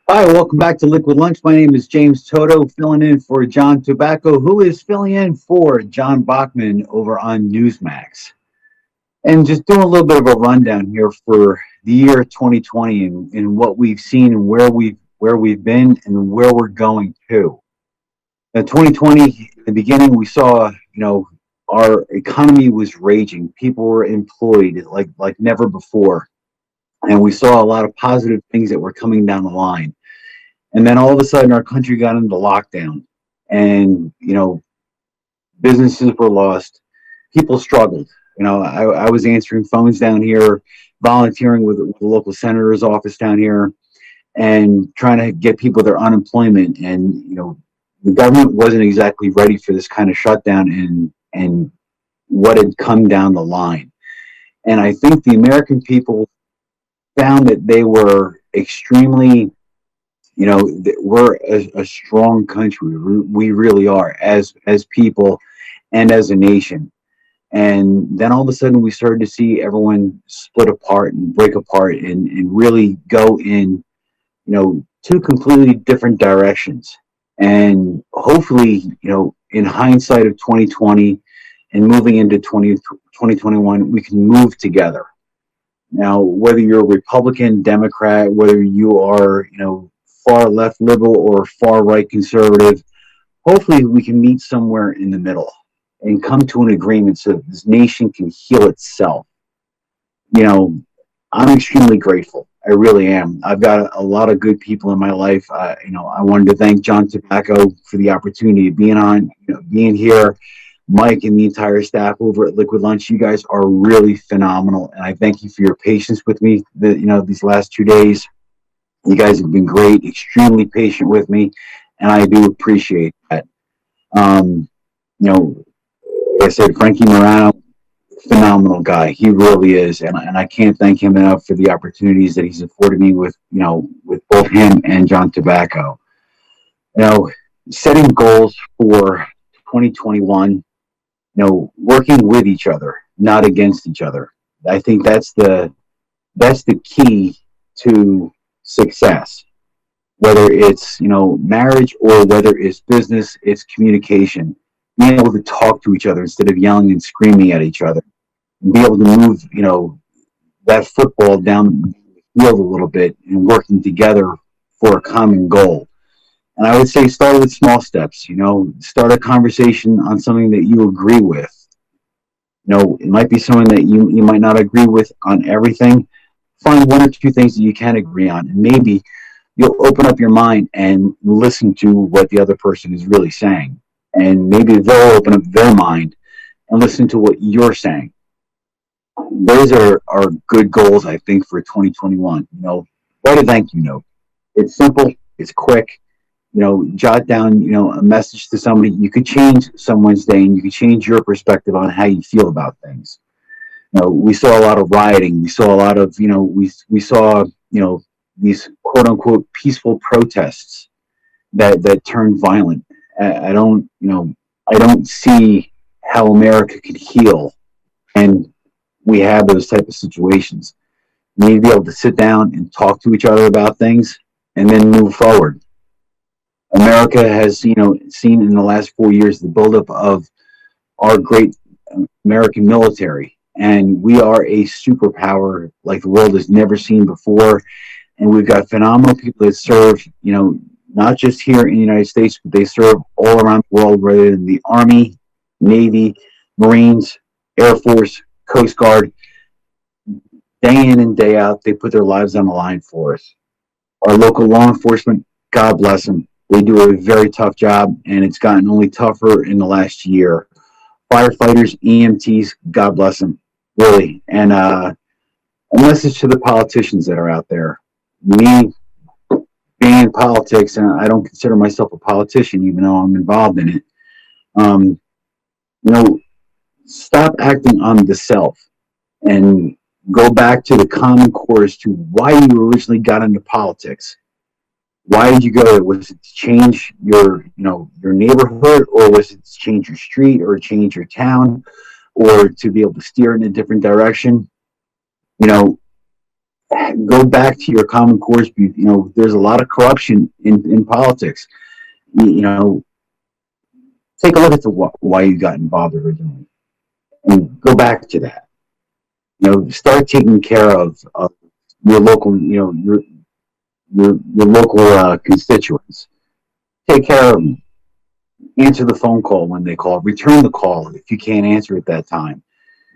Hi, welcome back to Liquid Lunch. My name is James Toto, filling in for John Tobacco, who is filling in for John Bachman over on Newsmax. And just doing a little bit of a rundown here for the year 2020 and what we've seen and where we've been and where we're going to. In 2020, in the beginning, we saw our economy was raging. People were employed like never before, and we saw a lot of positive things that were coming down the line. And then all of a sudden, our country got into lockdown, and businesses were lost. People struggled. I was answering phones down here, volunteering with the local senator's office down here, and trying to get people their unemployment. And the government wasn't exactly ready for this kind of shutdown and what had come down the line. And I think the American people found that they were extremely we're a strong country. We really are as people and as a nation. And then all of a sudden, we started to see everyone split apart and break apart and really go in, two completely different directions. And hopefully, in hindsight of 2020 and moving into 2021, we can move together. Now, whether you're a Republican, Democrat, whether you are, far left liberal or far right conservative, hopefully we can meet somewhere in the middle and come to an agreement so that this nation can heal itself. You know, I'm extremely grateful. I really am. I've got a lot of good people in my life. I wanted to thank John Tobacco for the opportunity of being on, being here. Mike and the entire staff over at Liquid Lunch, you guys are really phenomenal, and I thank you for your patience with me. These last 2 days, you guys have been great, extremely patient with me, and I do appreciate that. Um, like I said, Frankie Morano, phenomenal guy. He really is, and I can't thank him enough for the opportunities that he's afforded me with both him and John Tobacco. You know, setting goals for 2021. Working with each other, not against each other. I think that's the key to success. Whether it's marriage or whether it's business, it's communication. Being able to talk to each other instead of yelling and screaming at each other. Be able to move that football down the field a little bit and working together for a common goal. And I would say start with small steps. Start a conversation on something that you agree with. It might be someone that you might not agree with on everything. Find one or two things that you can agree on, and maybe you'll open up your mind and listen to what the other person is really saying. And maybe they'll open up their mind and listen to what you're saying. Those are good goals, I think, for 2021. Write a thank you note. It's simple, it's quick. Jot down, a message to somebody. You could change someone's day and you could change your perspective on how you feel about things. We saw a lot of rioting. We saw a lot of, we saw, these quote unquote peaceful protests that turned violent. I don't see how America could heal, and we have those type of situations. We need to be able to sit down and talk to each other about things and then move forward. America has, seen in the last 4 years the buildup of our great American military, and we are a superpower like the world has never seen before. And we've got phenomenal people that serve, not just here in the United States, but they serve all around the world, whether in the Army, Navy, Marines, Air Force, Coast Guard. Day in and day out, they put their lives on the line for us. Our local law enforcement, God bless them. They do a very tough job, and it's gotten only tougher in the last year. Firefighters, EMTs, God bless them, really. And a message to the politicians that are out there. Me being in politics, and I don't consider myself a politician, even though I'm involved in it. Um, you know, Stop acting on the self and go back to the common core as to why you originally got into politics. Why did you go? Was it to change your neighborhood, or was it to change your street, or change your town, or to be able to steer in a different direction? You know, Go back to your common course. There's a lot of corruption in politics. You know, take a look at why you got involved originally, and go back to that. Start taking care of your local, your local constituents. Take care of them. Answer the phone call when they call. Return the call if you can't answer at that time.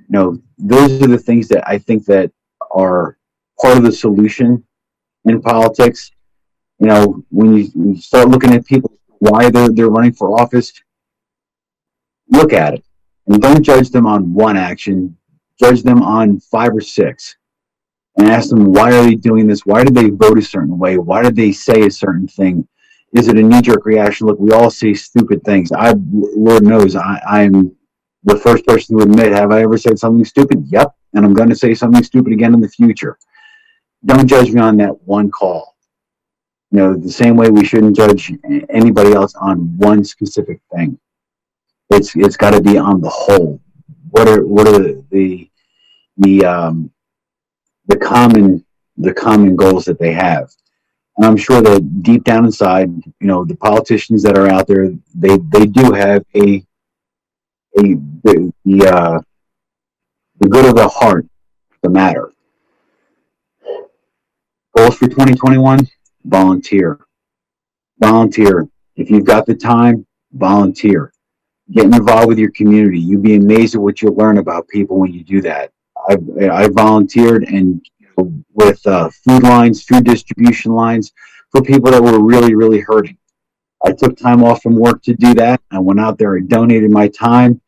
Those are the things that I think that are part of the solution in politics. When you start looking at people, why they're running for office, look at it and don't judge them on one action. Judge them on 5 or 6, and ask them, why are they doing this? Why did they vote a certain way? Why did they say a certain thing? Is it a knee-jerk reaction? Look, we all say stupid things. Lord knows, I'm the first person to admit, have I ever said something stupid? Yep, and I'm going to say something stupid again in the future. Don't judge me on that one call. The same way we shouldn't judge anybody else on one specific thing. It's got to be on the whole. What are the common goals that they have? And I'm sure that deep down inside, the politicians that are out there, they do have the good of the heart, the matter. Goals for 2021: volunteer. Volunteer. If you've got the time, volunteer. Get involved with your community. You'd be amazed at what you'll learn about people when you do that. I volunteered and with food lines, food distribution lines for people that were really, really hurting. I took time off from work to do that. I went out there and donated my time,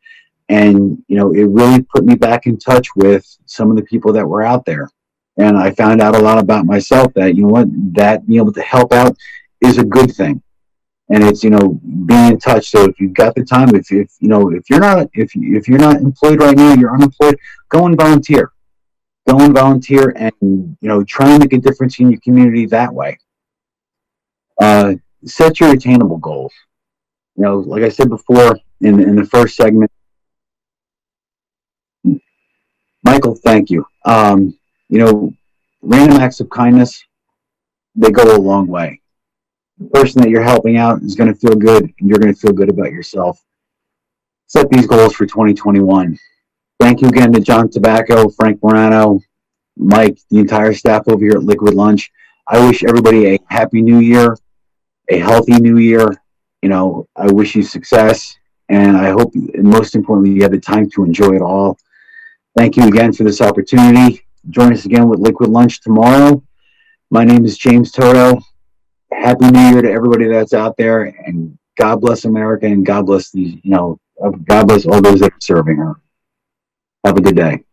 and it really put me back in touch with some of the people that were out there. And I found out a lot about myself that that being able to help out is a good thing. And it's being in touch. So if you've got the time, if you're not employed right now, you're unemployed, go and volunteer. Go and volunteer, and try and make a difference in your community that way. Set your attainable goals. Like I said before in the first segment, Michael, thank you. Random acts of kindness, they go a long way. The person that you're helping out is going to feel good, and you're going to feel good about yourself. Set these goals for 2021. Thank you again to John Tobacco, Frank Morano, Mike, the entire staff over here at Liquid Lunch. I wish everybody a happy new year, a healthy new year. I wish you success, and I hope, and most importantly, you have the time to enjoy it all. Thank you again for this opportunity. Join us again with Liquid Lunch tomorrow. My name is James Toto. Happy New Year to everybody that's out there, and God bless America, and God bless God bless all those that are serving her. Have a good day.